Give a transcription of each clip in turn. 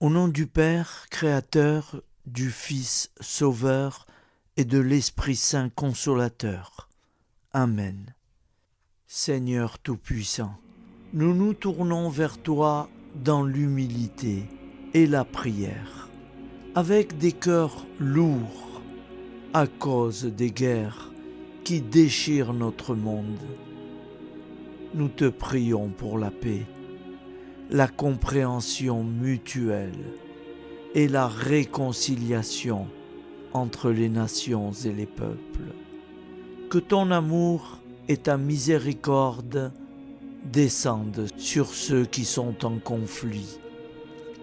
Au nom du Père, Créateur, du Fils, Sauveur et de l'Esprit Saint Consolateur. Amen. Seigneur Tout-Puissant, nous nous tournons vers toi dans l'humilité et la prière, avec des cœurs lourds à cause des guerres qui déchirent notre monde. Nous te prions pour la paix, la compréhension mutuelle et la réconciliation entre les nations et les peuples. Que ton amour et ta miséricorde descendent sur ceux qui sont en conflit,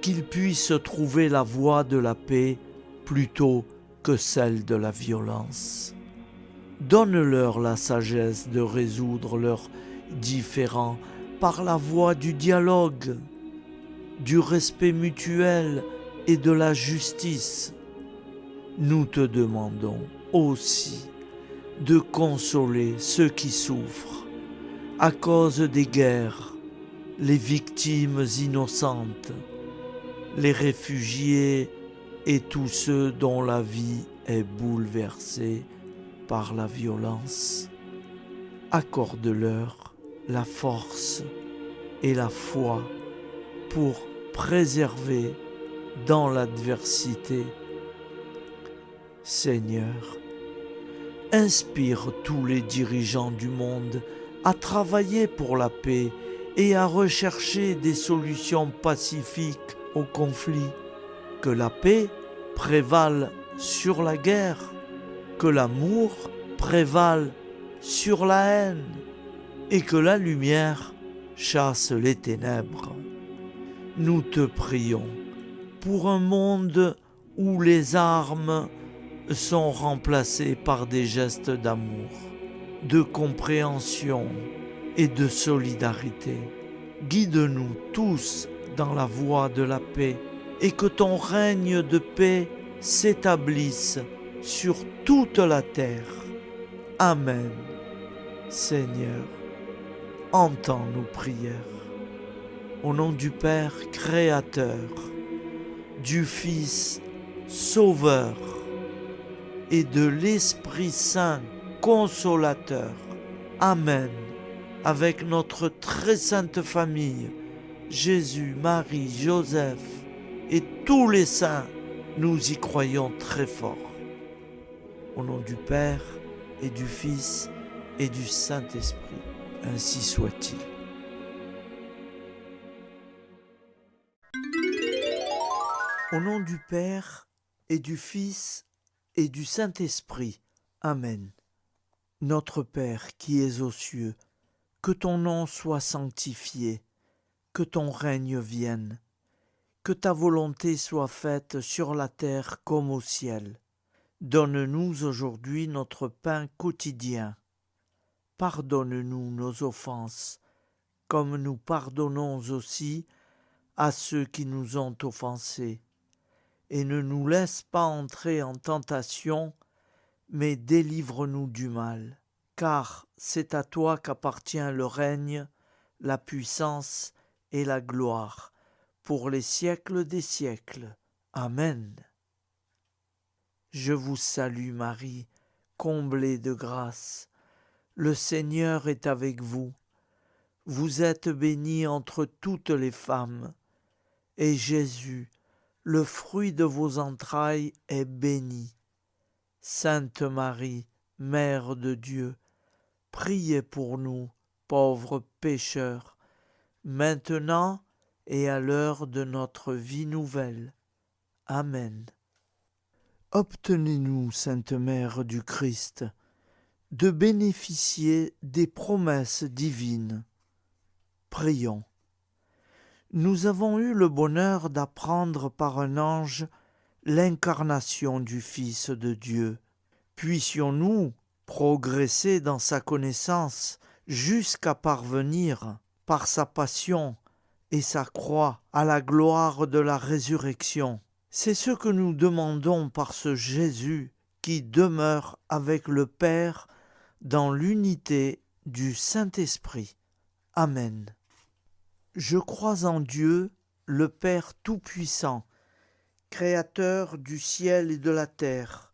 qu'ils puissent trouver la voie de la paix plutôt que celle de la violence. Donne-leur la sagesse de résoudre leurs différends par la voie du dialogue, du respect mutuel et de la justice. Nous te demandons aussi de consoler ceux qui souffrent à cause des guerres, les victimes innocentes, les réfugiés et tous ceux dont la vie est bouleversée par la violence. Accorde-leur la force et la foi pour préserver dans l'adversité. Seigneur, inspire tous les dirigeants du monde à travailler pour la paix et à rechercher des solutions pacifiques aux conflits. Que la paix prévale sur la guerre, que l'amour prévale sur la haine et que la lumière chasse les ténèbres. Nous te prions pour un monde où les armes sont remplacées par des gestes d'amour, de compréhension et de solidarité. Guide-nous tous dans la voie de la paix et que ton règne de paix s'établisse sur toute la terre. Amen. Seigneur, entends nos prières. Au nom du Père Créateur, du Fils Sauveur et de l'Esprit Saint Consolateur. Amen. Avec notre très sainte famille, Jésus, Marie, Joseph et tous les saints, nous y croyons très fort. Au nom du Père et du Fils et du Saint-Esprit, ainsi soit-il. Au nom du Père et du Fils et du Saint-Esprit. Amen. Notre Père qui es aux cieux, que ton nom soit sanctifié, que ton règne vienne, que ta volonté soit faite sur la terre comme au ciel. Donne-nous aujourd'hui notre pain quotidien. Pardonne-nous nos offenses, comme nous pardonnons aussi à ceux qui nous ont offensés. Et ne nous laisse pas entrer en tentation, mais délivre-nous du mal. Car c'est à toi qu'appartient le règne, la puissance et la gloire, pour les siècles des siècles. Amen. Je vous salue Marie, comblée de grâce. Le Seigneur est avec vous. Vous êtes bénie entre toutes les femmes, et Jésus, le fruit de vos entrailles, est béni. Sainte Marie, Mère de Dieu, priez pour nous, pauvres pécheurs, maintenant et à l'heure de notre vie nouvelle. Amen. Obtenez-nous, Sainte Mère du Christ, de bénéficier des promesses divines. Prions. Nous avons eu le bonheur d'apprendre par un ange l'incarnation du Fils de Dieu. Puissions-nous progresser dans sa connaissance jusqu'à parvenir, par sa passion et sa croix, à la gloire de la résurrection. C'est ce que nous demandons par ce Jésus qui demeure avec le Père dans l'unité du Saint-Esprit. Amen. Je crois en Dieu, le Père Tout-Puissant, Créateur du ciel et de la terre,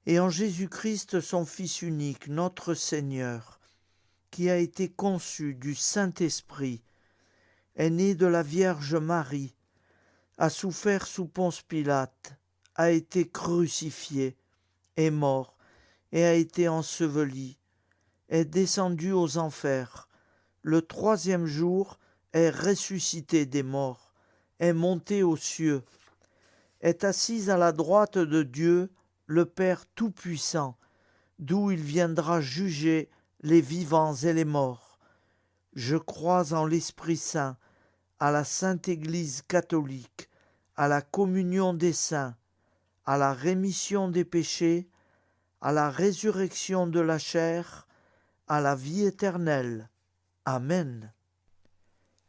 et en Jésus-Christ, son Fils unique, notre Seigneur, qui a été conçu du Saint-Esprit, est né de la Vierge Marie, a souffert sous Ponce Pilate, a été crucifié, est mort et a été enseveli, est descendu aux enfers, le troisième jour est ressuscité des morts, est monté aux cieux, est assis à la droite de Dieu, le Père Tout-Puissant, d'où il viendra juger les vivants et les morts. Je crois en l'Esprit Saint, à la Sainte Église catholique, à la communion des saints, à la rémission des péchés, à la résurrection de la chair, à la vie éternelle. Amen.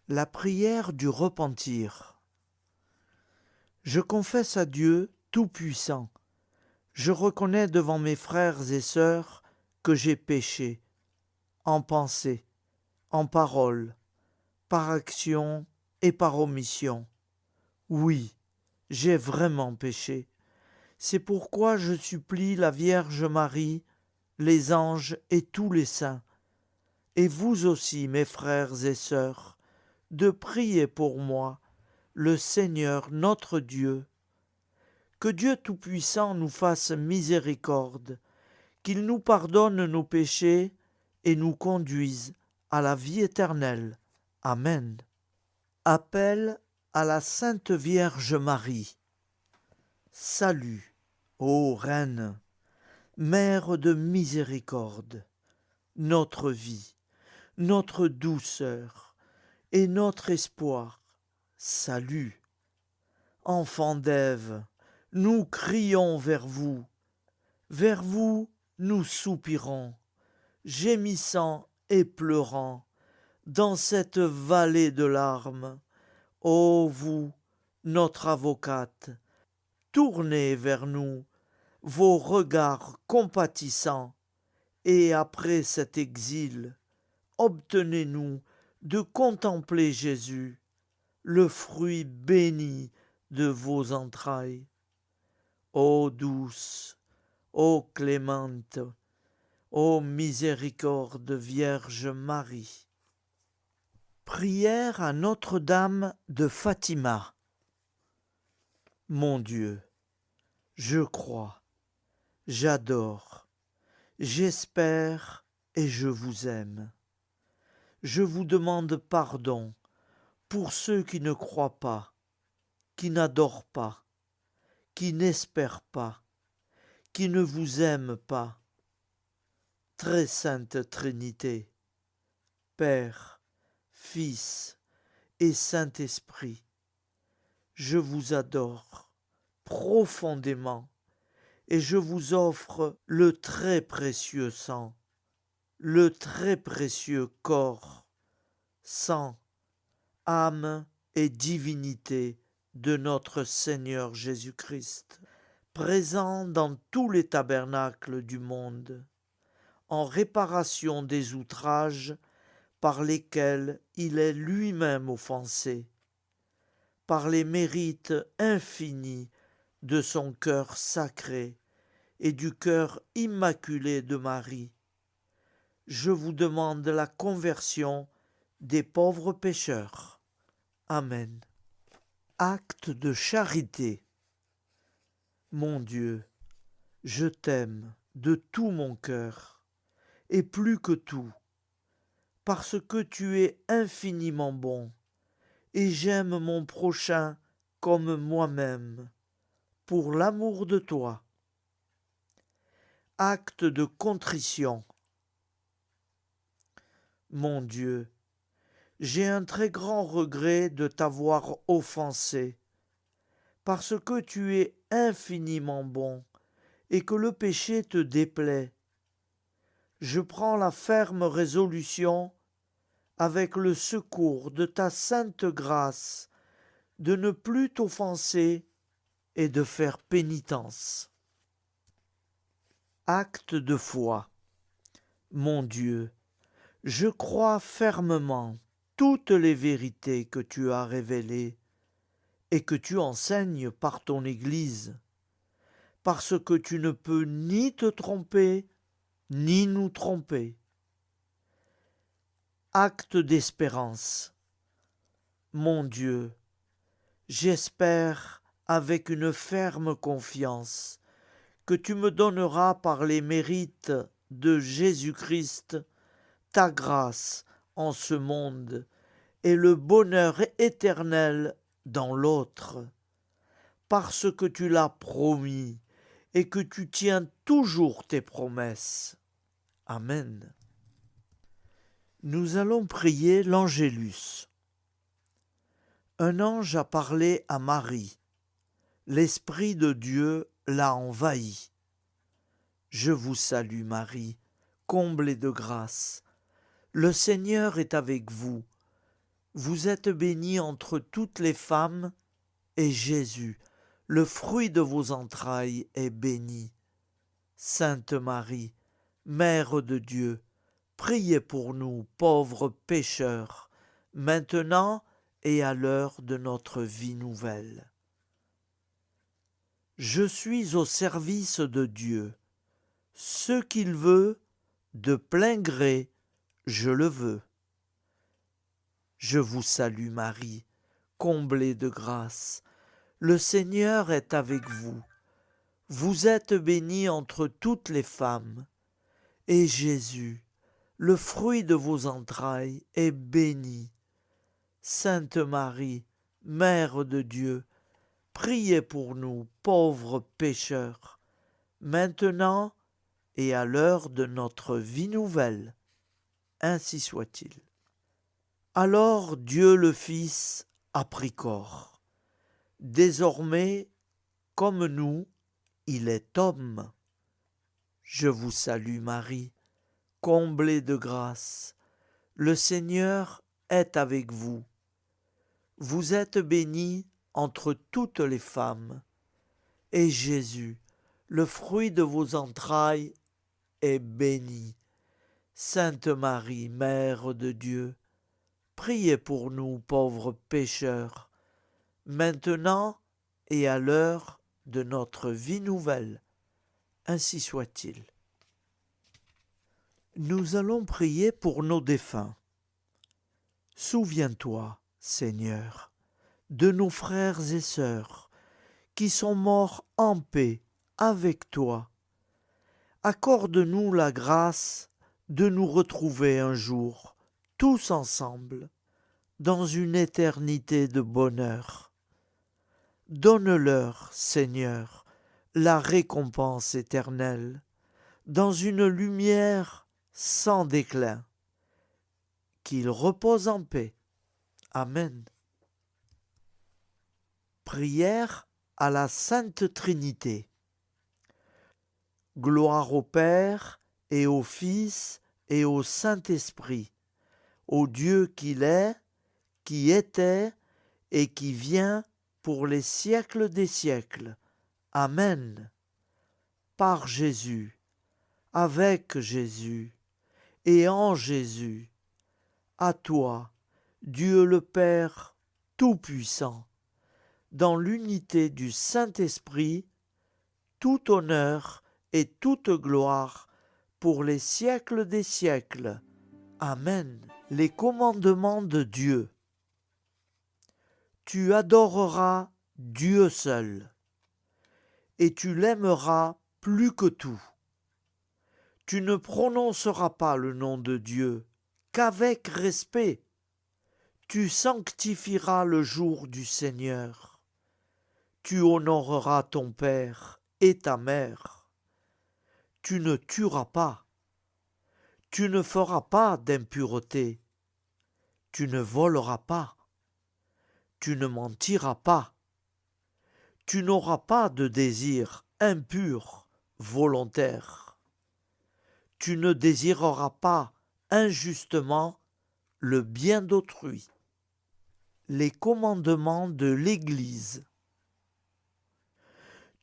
La prière du repentir. Je confesse à Dieu Tout-Puissant. Je reconnais devant mes frères et sœurs que j'ai péché, en pensée, en parole, par action et par omission. Oui, j'ai vraiment péché. C'est pourquoi je supplie la Vierge Marie, les anges et tous les saints, et vous aussi, mes frères et sœurs, de prier pour moi, le Seigneur notre Dieu. Que Dieu Tout-Puissant nous fasse miséricorde, qu'il nous pardonne nos péchés et nous conduise à la vie éternelle. Amen. Appel à la Sainte Vierge Marie. Salut, ô Reine, Mère de miséricorde, notre vie, notre douceur et notre espoir. Salut. Enfants d'Ève, nous crions vers vous nous soupirons, gémissant et pleurant, dans cette vallée de larmes. Ô vous, notre avocate, tournez vers nous vos regards compatissants, et après cet exil, obtenez-nous de contempler Jésus, le fruit béni de vos entrailles. Ô douce, ô clémente, ô miséricorde Vierge Marie. Prière à Notre-Dame de Fatima. Mon Dieu, je crois, j'adore, j'espère et je vous aime. Je vous demande pardon pour ceux qui ne croient pas, qui n'adorent pas, qui n'espèrent pas, qui ne vous aiment pas. Très sainte Trinité, Père, Fils et Saint-Esprit, je vous adore profondément et je vous offre le très précieux sang, le très précieux corps, sang, âme et divinité de notre Seigneur Jésus-Christ, présent dans tous les tabernacles du monde, en réparation des outrages par lesquels il est lui-même offensé, par les mérites infinis de son cœur sacré et du cœur immaculé de Marie. Je vous demande la conversion des pauvres pécheurs. Amen. Acte de charité. Mon Dieu, je t'aime de tout mon cœur, et plus que tout, parce que tu es infiniment bon, et j'aime mon prochain comme moi-même, pour l'amour de toi. Acte de contrition. Mon Dieu, j'ai un très grand regret de t'avoir offensé, parce que tu es infiniment bon, et que le péché te déplaît. Je prends la ferme résolution, avec le secours de ta sainte grâce, de ne plus t'offenser et de faire pénitence. Acte de foi. Mon Dieu, je crois fermement toutes les vérités que tu as révélées, et que tu enseignes par ton Église, parce que tu ne peux ni te tromper, ni nous tromper. Acte d'espérance. Mon Dieu, j'espère avec une ferme confiance que tu me donneras par les mérites de Jésus-Christ ta grâce en ce monde et le bonheur éternel dans l'autre, parce que tu l'as promis et que tu tiens toujours tes promesses. Amen. Nous allons prier l'Angélus. Un ange a parlé à Marie. L'Esprit de Dieu l'a envahi. Je vous salue Marie, comblée de grâce. Le Seigneur est avec vous. Vous êtes bénie entre toutes les femmes, et Jésus, le fruit de vos entrailles, est béni. Sainte Marie, Mère de Dieu, priez pour nous, pauvres pécheurs, maintenant et à l'heure de notre vie nouvelle. Je suis au service de Dieu. Ce qu'il veut, de plein gré, je le veux. Je vous salue Marie, comblée de grâce. Le Seigneur est avec vous. Vous êtes bénie entre toutes les femmes, et Jésus, le fruit de vos entrailles, est béni. Sainte Marie, Mère de Dieu, priez pour nous, pauvres pécheurs, maintenant et à l'heure de notre vie nouvelle. Ainsi soit-il. Alors Dieu le Fils a pris corps. Désormais, comme nous, il est homme. Je vous salue Marie, comblée de grâce. Le Seigneur est avec vous. Vous êtes bénie entre toutes les femmes, et Jésus, le fruit de vos entrailles, est béni. Sainte Marie, Mère de Dieu, priez pour nous pauvres pécheurs, maintenant et à l'heure de notre vie nouvelle. Ainsi soit-il. Nous allons prier pour nos défunts. Souviens-toi, Seigneur, de nos frères et sœurs qui sont morts en paix avec toi. Accorde-nous la grâce de nous retrouver un jour, tous ensemble, dans une éternité de bonheur. Donne-leur, Seigneur, la récompense éternelle, dans une lumière sans déclin. Qu'ils reposent en paix. Amen. Prière à la Sainte Trinité. Gloire au Père et au Fils et au Saint-Esprit, au Dieu qu'il est, qui était et qui vient pour les siècles des siècles. Amen. Par Jésus, avec Jésus et en Jésus, à toi, Dieu le Père Tout-Puissant, dans l'unité du Saint-Esprit, tout honneur et toute gloire pour les siècles des siècles. Amen. Les commandements de Dieu. Tu adoreras Dieu seul, et tu l'aimeras plus que tout. Tu ne prononceras pas le nom de Dieu qu'avec respect. Tu sanctifieras le jour du Seigneur. Tu honoreras ton père et ta mère. Tu ne tueras pas. Tu ne feras pas d'impureté. Tu ne voleras pas. Tu ne mentiras pas. Tu n'auras pas de désir impur, volontaire. Tu ne désireras pas injustement le bien d'autrui. Les commandements de l'Église.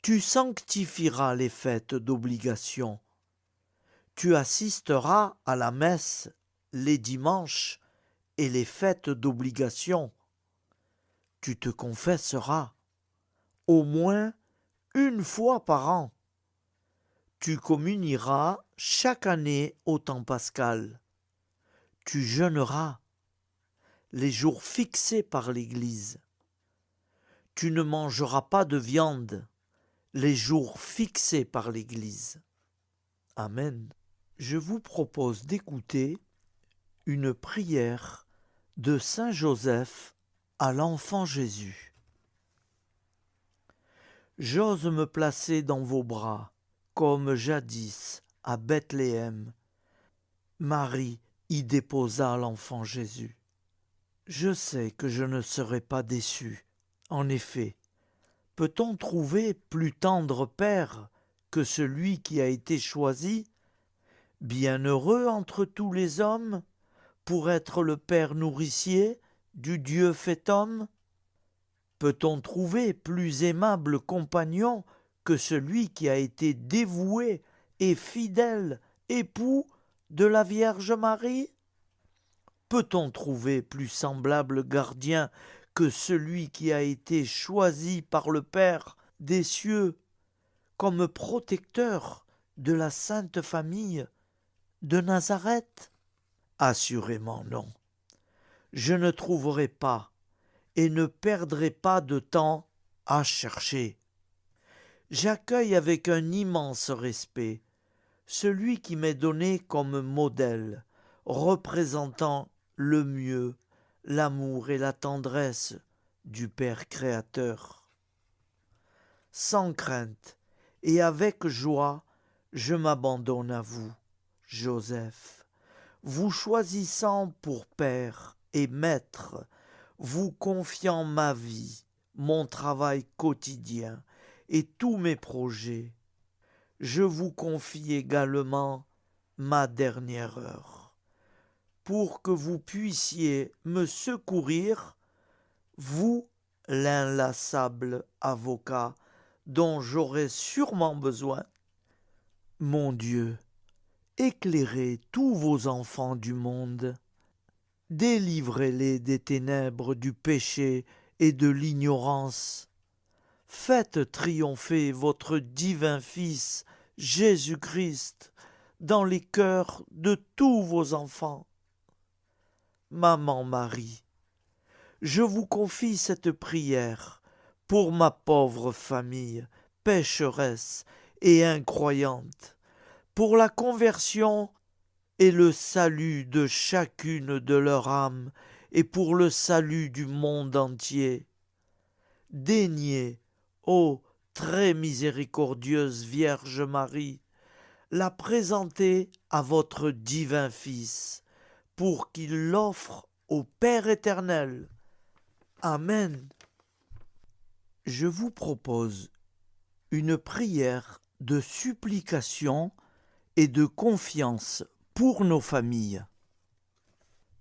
Tu sanctifieras les fêtes d'obligation. Tu assisteras à la messe les dimanches et les fêtes d'obligation. tu te confesseras au moins une fois par an. Tu communieras chaque année au temps pascal. Tu jeûneras les jours fixés par l'Église. Tu ne mangeras pas de viande les jours fixés par l'Église. Amen. Je vous propose d'écouter une prière de Saint Joseph à l'enfant Jésus. J'ose me placer dans vos bras, comme jadis à Bethléem. Marie y déposa l'enfant Jésus. Je sais que je ne serai pas déçu. En effet, peut-on trouver plus tendre père que celui qui a été choisi, bienheureux entre tous les hommes, pour être le père nourricier du Dieu fait homme? Peut-on trouver plus aimable compagnon que celui qui a été dévoué et fidèle époux de la Vierge Marie? Peut-on trouver plus semblable gardien que celui qui a été choisi par le Père des cieux comme protecteur de la Sainte Famille de Nazareth? Assurément non. Je ne trouverai pas et ne perdrai pas de temps à chercher. J'accueille avec un immense respect celui qui m'est donné comme modèle, représentant le mieux l'amour et la tendresse du Père créateur. Sans crainte et avec joie, je m'abandonne à vous, Joseph, vous choisissant pour Père et Maître, vous confiant ma vie, mon travail quotidien et tous mes projets. Je vous confie également ma dernière heure, pour que vous puissiez me secourir, vous, l'inlassable avocat dont j'aurai sûrement besoin. Mon Dieu, éclairez tous vos enfants du monde, délivrez-les des ténèbres du péché et de l'ignorance. Faites triompher votre divin Fils, Jésus-Christ, dans les cœurs de tous vos enfants. Maman Marie, je vous confie cette prière pour ma pauvre famille, pécheresse et incroyante, pour la conversion et le salut de chacune de leurs âmes et pour le salut du monde entier. Daignez, ô très miséricordieuse Vierge Marie, la présenter à votre divin Fils, pour qu'il l'offre au Père éternel. Amen. Je vous propose une prière de supplication et de confiance pour nos familles.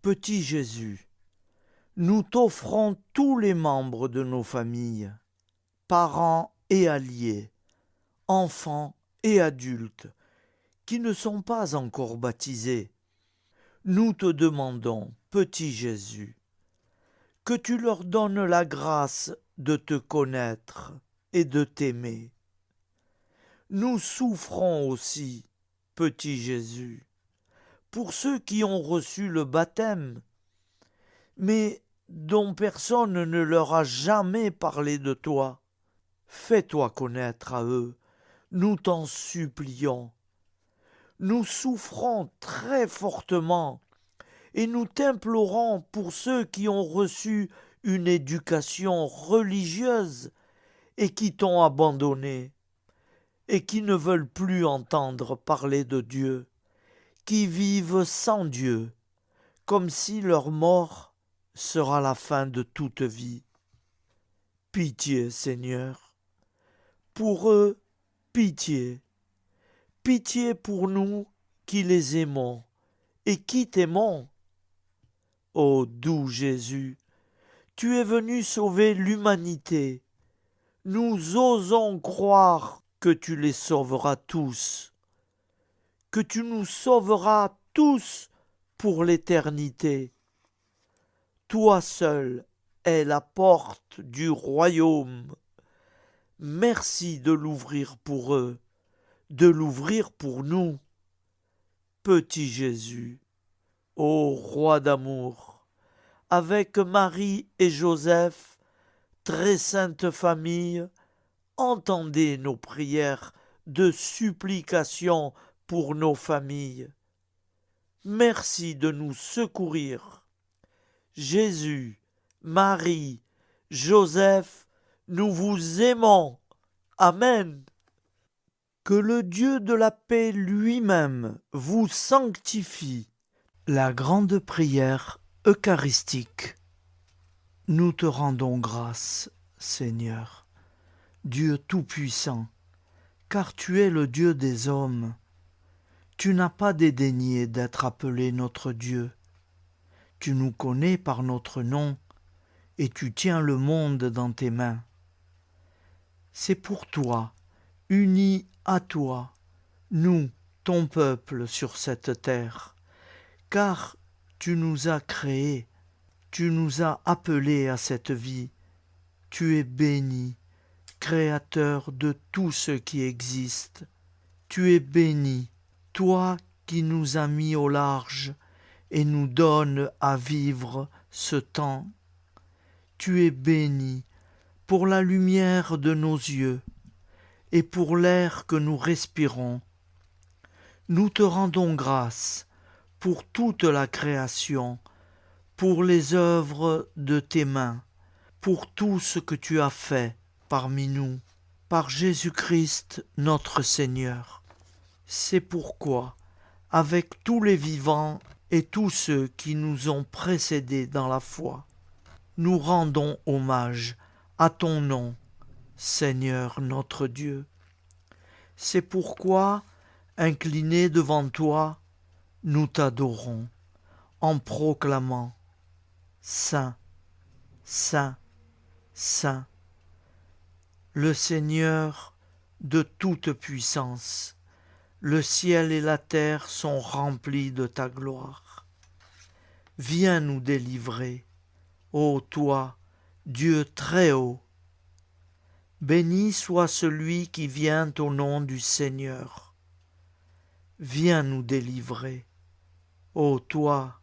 Petit Jésus, nous t'offrons tous les membres de nos familles, parents et alliés, enfants et adultes, qui ne sont pas encore baptisés. Nous te demandons, petit Jésus, que tu leur donnes la grâce de te connaître et de t'aimer. Nous souffrons aussi, petit Jésus, pour ceux qui ont reçu le baptême, mais dont personne ne leur a jamais parlé de toi. Fais-toi connaître à eux, nous t'en supplions. Nous souffrons très fortement et nous t'implorons pour ceux qui ont reçu une éducation religieuse et qui t'ont abandonné et qui ne veulent plus entendre parler de Dieu, qui vivent sans Dieu, comme si leur mort sera la fin de toute vie. Pitié, Seigneur, pour eux, pitié. Pitié pour nous qui les aimons et qui t'aimons. Ô doux Jésus, tu es venu sauver l'humanité. Nous osons croire que tu les sauveras tous, que tu nous sauveras tous pour l'éternité. Toi seul est la porte du royaume. Merci de l'ouvrir pour eux, de l'ouvrir pour nous. Petit Jésus, ô roi d'amour, avec Marie et Joseph, très sainte famille, entendez nos prières de supplication pour nos familles. Merci de nous secourir. Jésus, Marie, Joseph, nous vous aimons. Amen. Que le Dieu de la paix lui-même vous sanctifie. La grande prière eucharistique. Nous te rendons grâce, Seigneur, Dieu Tout-Puissant, car tu es le Dieu des hommes. Tu n'as pas dédaigné d'être appelé notre Dieu. Tu nous connais par notre nom, et tu tiens le monde dans tes mains. C'est pour toi, unis à toi, nous, ton peuple sur cette terre, car tu nous as créés, tu nous as appelés à cette vie. Tu es béni, Créateur de tout ce qui existe. Tu es béni, toi qui nous as mis au large et nous donnes à vivre ce temps. Tu es béni pour la lumière de nos yeux et pour l'air que nous respirons. Nous te rendons grâce pour toute la création, pour les œuvres de tes mains, pour tout ce que tu as fait parmi nous, par Jésus-Christ notre Seigneur. C'est pourquoi, avec tous les vivants et tous ceux qui nous ont précédés dans la foi, nous rendons hommage à ton nom, Seigneur notre Dieu. C'est pourquoi, inclinés devant toi, nous t'adorons, en proclamant « Saint, Saint, Saint, le Seigneur de toute puissance, le ciel et la terre sont remplis de ta gloire. Viens nous délivrer, ô toi, Dieu très haut. Béni soit celui qui vient au nom du Seigneur. Viens nous délivrer, ô toi,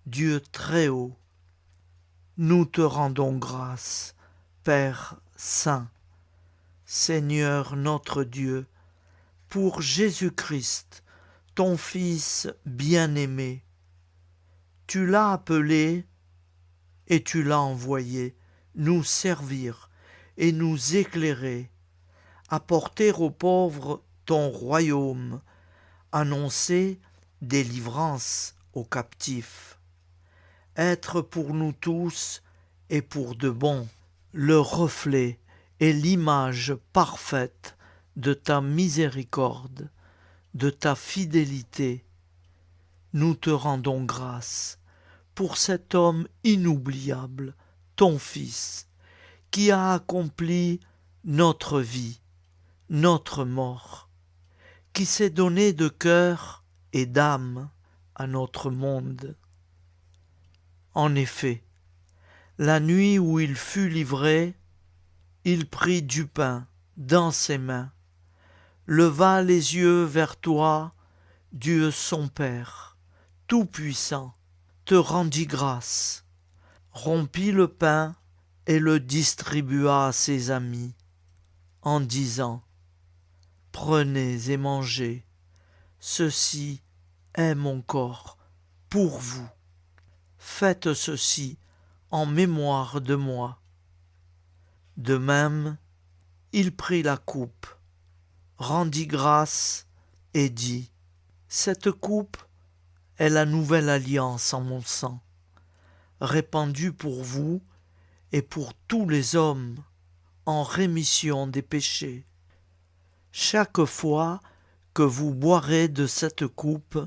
Dieu très haut. Nous te rendons grâce, Père Saint, Seigneur notre Dieu, pour Jésus-Christ, ton Fils bien-aimé. Tu l'as appelé et tu l'as envoyé nous servir et nous éclairer, apporter aux pauvres ton royaume, annoncer délivrance aux captifs, être pour nous tous et pour de bon le reflet et l'image parfaite de ta miséricorde, de ta fidélité. Nous te rendons grâce pour cet homme inoubliable, ton Fils, qui a accompli notre vie, notre mort, qui s'est donné de cœur et d'âme à notre monde. En effet, la nuit où il fut livré, il prit du pain dans ses mains, leva les yeux vers toi, Dieu son Père, Tout-Puissant, te rendit grâce, rompit le pain et le distribua à ses amis, en disant « Prenez et mangez, ceci est mon corps pour vous. Faites ceci en mémoire de moi. » De même, il prit la coupe, rendit grâce et dit « Cette coupe est la nouvelle alliance en mon sang, répandue pour vous et pour tous les hommes en rémission des péchés. Chaque fois que vous boirez de cette coupe,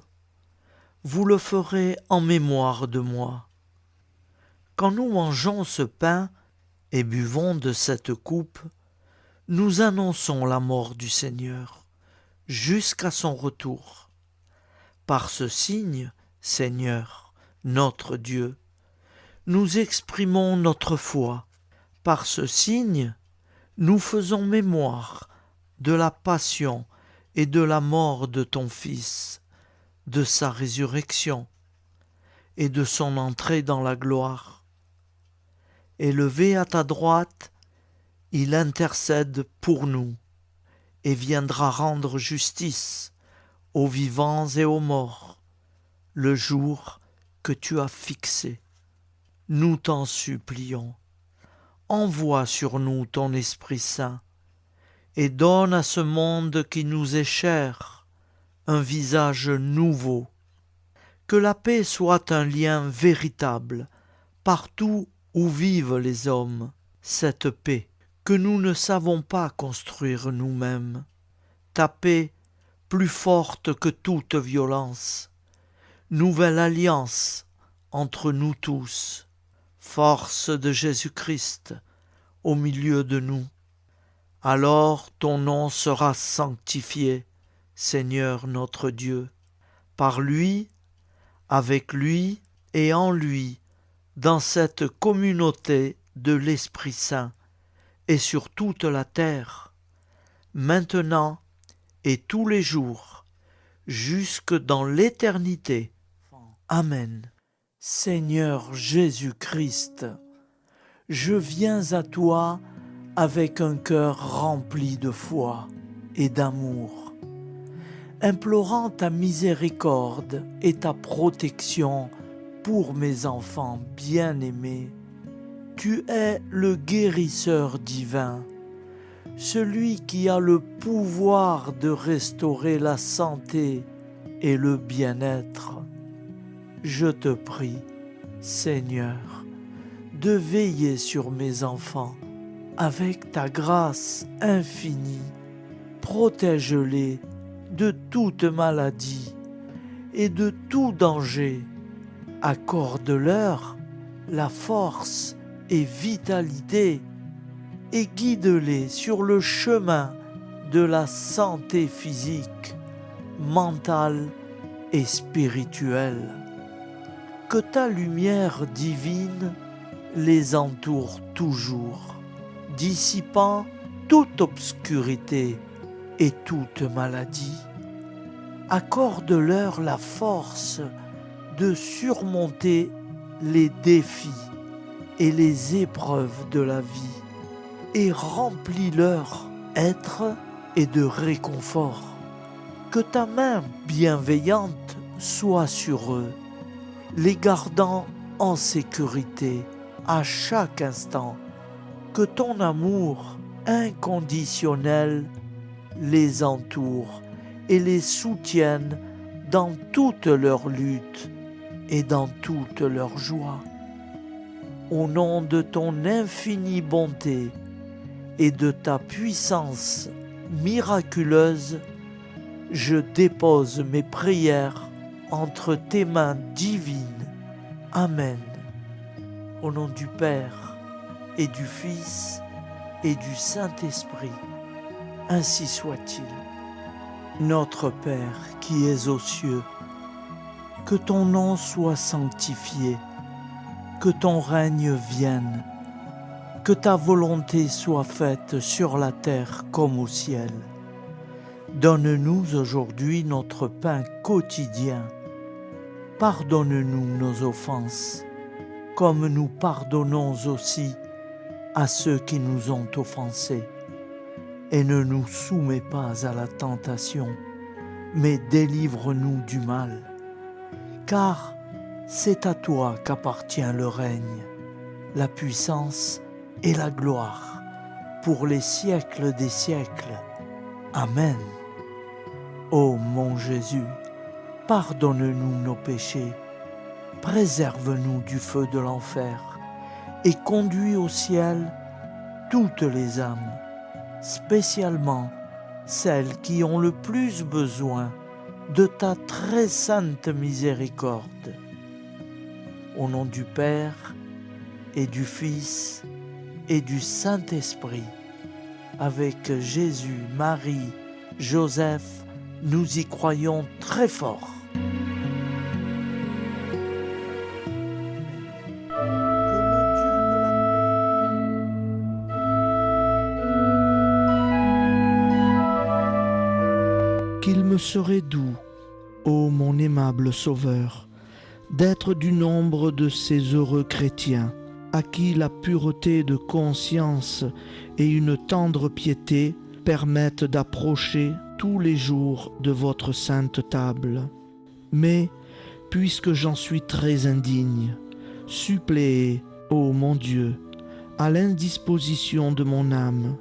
vous le ferez en mémoire de moi. Quand nous mangeons ce pain et buvons de cette coupe, nous annonçons la mort du Seigneur jusqu'à son retour. Par ce signe, Seigneur, notre Dieu, nous exprimons notre foi. Par ce signe, nous faisons mémoire de la passion et de la mort de ton Fils, de sa résurrection et de son entrée dans la gloire. Élevé à ta droite, il intercède pour nous et viendra rendre justice aux vivants et aux morts, le jour que tu as fixé. Nous t'en supplions, envoie sur nous ton Esprit Saint et donne à ce monde qui nous est cher un visage nouveau. Que la paix soit un lien véritable partout où vivent les hommes, cette paix que nous ne savons pas construire nous-mêmes. Ta paix plus forte que toute violence. Nouvelle alliance entre nous tous. Force de Jésus-Christ au milieu de nous. Alors ton nom sera sanctifié, Seigneur notre Dieu. Par lui, avec lui et en lui, dans cette communauté de l'Esprit Saint et sur toute la terre, maintenant et tous les jours, jusque dans l'éternité. Amen. Seigneur Jésus-Christ, je viens à toi avec un cœur rempli de foi et d'amour, implorant ta miséricorde et ta protection pour mes enfants bien-aimés. Tu es le guérisseur divin, celui qui a le pouvoir de restaurer la santé et le bien-être. Je te prie, Seigneur, de veiller sur mes enfants avec ta grâce infinie. Protège-les de toute maladie et de tout danger. Accorde-leur la force et vitalité et guide-les sur le chemin de la santé physique, mentale et spirituelle. Que ta lumière divine les entoure toujours, dissipant toute obscurité et toute maladie. Accorde-leur la force de surmonter les défis et les épreuves de la vie et remplis leur être et de réconfort. Que ta main bienveillante soit sur eux, les gardant en sécurité à chaque instant. Que ton amour inconditionnel les entoure et les soutienne dans toute leur lutte et dans toute leur joie. Au nom de ton infinie bonté et de ta puissance miraculeuse, je dépose mes prières entre tes mains divines. Amen. Au nom du Père et du Fils et du Saint-Esprit, ainsi soit-il. Notre Père qui es aux cieux, que ton nom soit sanctifié, que ton règne vienne, que ta volonté soit faite sur la terre comme au ciel. Donne-nous aujourd'hui notre pain quotidien. Pardonne-nous nos offenses, comme nous pardonnons aussi à ceux qui nous ont offensés. Et ne nous soumets pas à la tentation, mais délivre-nous du mal. Car c'est à toi qu'appartient le règne, la puissance et la gloire, pour les siècles des siècles. Amen. Ô mon Jésus, pardonne-nous nos péchés, préserve-nous du feu de l'enfer, et conduis au ciel toutes les âmes, spécialement celles qui ont le plus besoin de ta très sainte miséricorde. Au nom du Père et du Fils et du Saint-Esprit, avec Jésus, Marie, Joseph, nous y croyons très fort. me serait doux, ô mon aimable Sauveur, d'être du nombre de ces heureux chrétiens à qui la pureté de conscience et une tendre piété permettent d'approcher tous les jours de votre sainte table. Mais, puisque j'en suis très indigne, suppléez, ô mon Dieu, à l'indisposition de mon âme.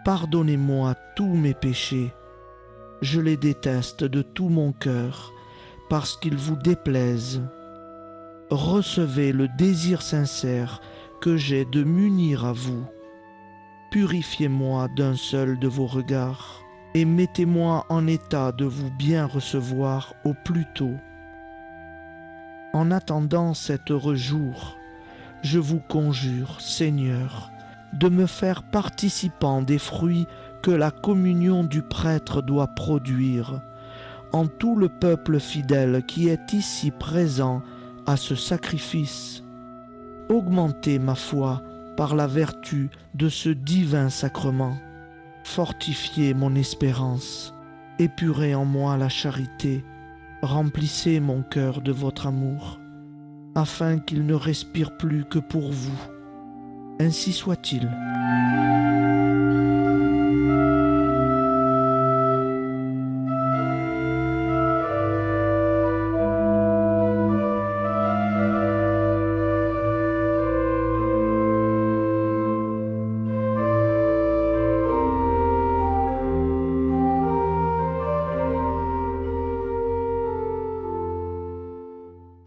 Pardonnez-moi tous mes péchés. Je les déteste de tout mon cœur, parce qu'ils vous déplaisent. Recevez le désir sincère que j'ai de m'unir à vous. Purifiez-moi d'un seul de vos regards, et mettez-moi en état de vous bien recevoir au plus tôt. En attendant cet heureux jour, je vous conjure, Seigneur, de me faire participant des fruits que la communion du prêtre doit produire, en tout le peuple fidèle qui est ici présent à ce sacrifice. Augmentez ma foi par la vertu de ce divin sacrement. Fortifiez mon espérance, épurez en moi la charité, remplissez mon cœur de votre amour, afin qu'il ne respire plus que pour vous. Ainsi soit-il.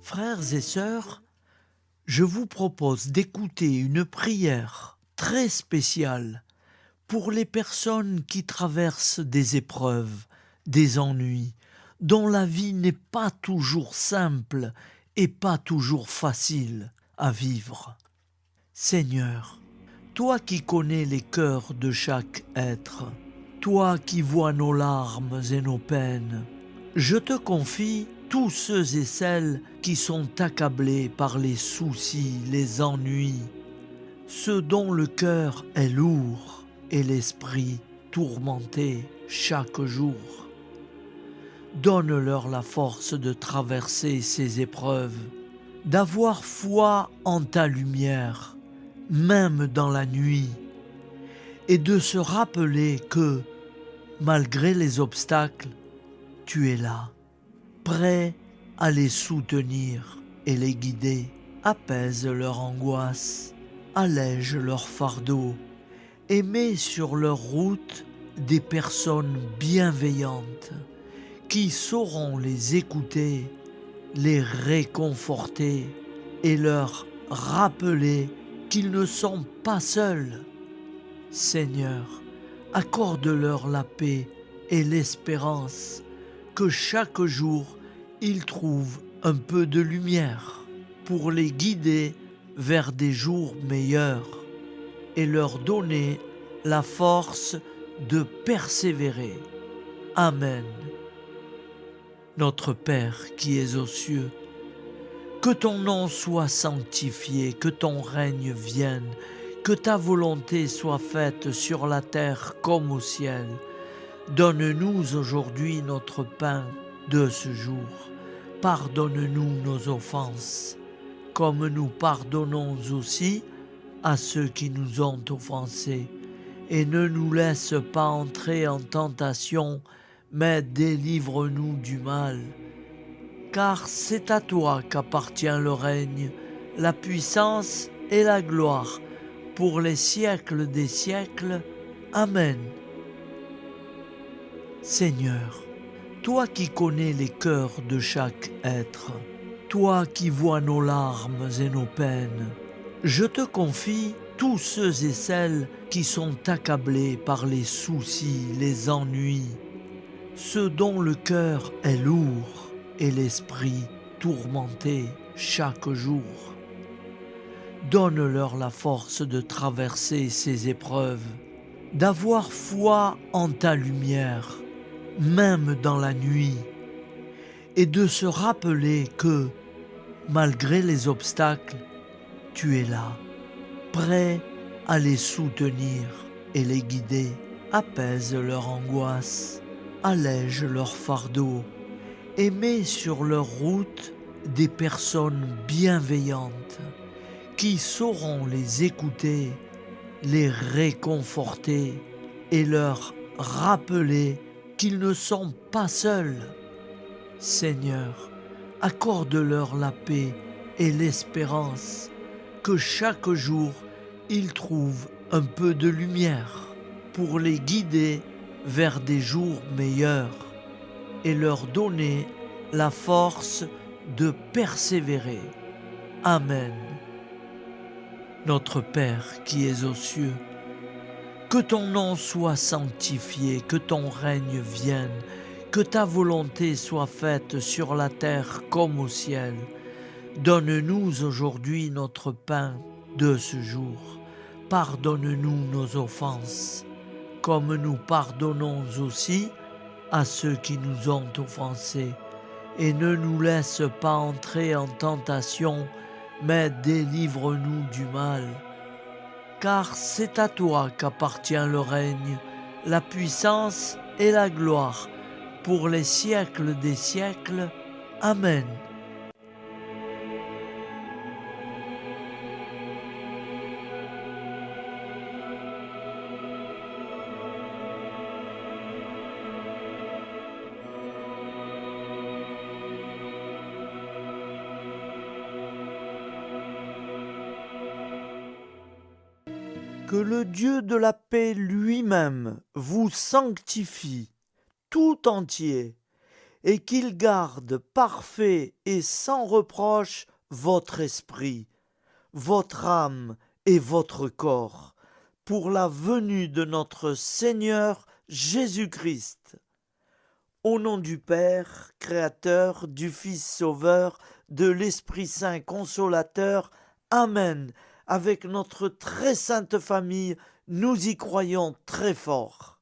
Frères et sœurs, je vous propose d'écouter une prière très spéciale pour les personnes qui traversent des épreuves, des ennuis, dont la vie n'est pas toujours simple et pas toujours facile à vivre. Seigneur, toi qui connais les cœurs de chaque être, toi qui vois nos larmes et nos peines, je te confie tous ceux et celles qui sont accablés par les soucis, les ennuis, ceux dont le cœur est lourd et l'esprit tourmenté chaque jour. Donne-leur la force de traverser ces épreuves, d'avoir foi en ta lumière, même dans la nuit, et de se rappeler que, malgré les obstacles, tu es là, prêt à les soutenir et les guider. Apaise leur angoisse, allège leur fardeau, et mets sur leur route des personnes bienveillantes qui sauront les écouter, les réconforter et leur rappeler qu'ils ne sont pas seuls. Seigneur, accorde-leur la paix et l'espérance, que chaque jour ils trouvent un peu de lumière pour les guider vers des jours meilleurs et leur donner la force de persévérer. Amen. Notre Père qui es aux cieux, que ton nom soit sanctifié, que ton règne vienne, que ta volonté soit faite sur la terre comme au ciel. Donne-nous aujourd'hui notre pain de ce jour. Pardonne-nous nos offenses, comme nous pardonnons aussi à ceux qui nous ont offensés. Et ne nous laisse pas entrer en tentation, mais délivre-nous du mal. Car c'est à toi qu'appartient le règne, la puissance et la gloire, pour les siècles des siècles. Amen. Seigneur, toi qui connais les cœurs de chaque être, toi qui vois nos larmes et nos peines, je te confie tous ceux et celles qui sont accablés par les soucis, les ennuis, ceux dont le cœur est lourd et l'esprit tourmenté chaque jour. Donne-leur la force de traverser ces épreuves, d'avoir foi en ta lumière, même dans la nuit, et de se rappeler que, malgré les obstacles, tu es là, prêt à les soutenir et les guider. Apaise leur angoisse, allège leur fardeau et met sur leur route des personnes bienveillantes qui sauront les écouter, les réconforter et leur rappeler qu'ils ne sont pas seuls. Seigneur, accorde-leur la paix et l'espérance, que chaque jour ils trouvent un peu de lumière pour les guider vers des jours meilleurs et leur donner la force de persévérer. Amen. Notre Père qui es aux cieux, que ton nom soit sanctifié, que ton règne vienne, que ta volonté soit faite sur la terre comme au ciel. Donne-nous aujourd'hui notre pain de ce jour. Pardonne-nous nos offenses, comme nous pardonnons aussi à ceux qui nous ont offensés. Et ne nous laisse pas entrer en tentation, mais délivre-nous du mal. Car c'est à toi qu'appartient le règne, la puissance et la gloire, pour les siècles des siècles. Amen. Que le Dieu de la paix lui-même vous sanctifie tout entier, et qu'il garde parfait et sans reproche votre esprit, votre âme et votre corps, pour la venue de notre Seigneur Jésus-Christ. Au nom du Père, Créateur, du Fils Sauveur, de l'Esprit Saint Consolateur. Amen. Avec notre très sainte famille, nous y croyons très fort.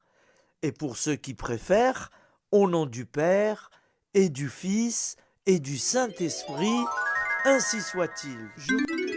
Et pour ceux qui préfèrent, au nom du Père, et du Fils, et du Saint-Esprit, ainsi soit-il.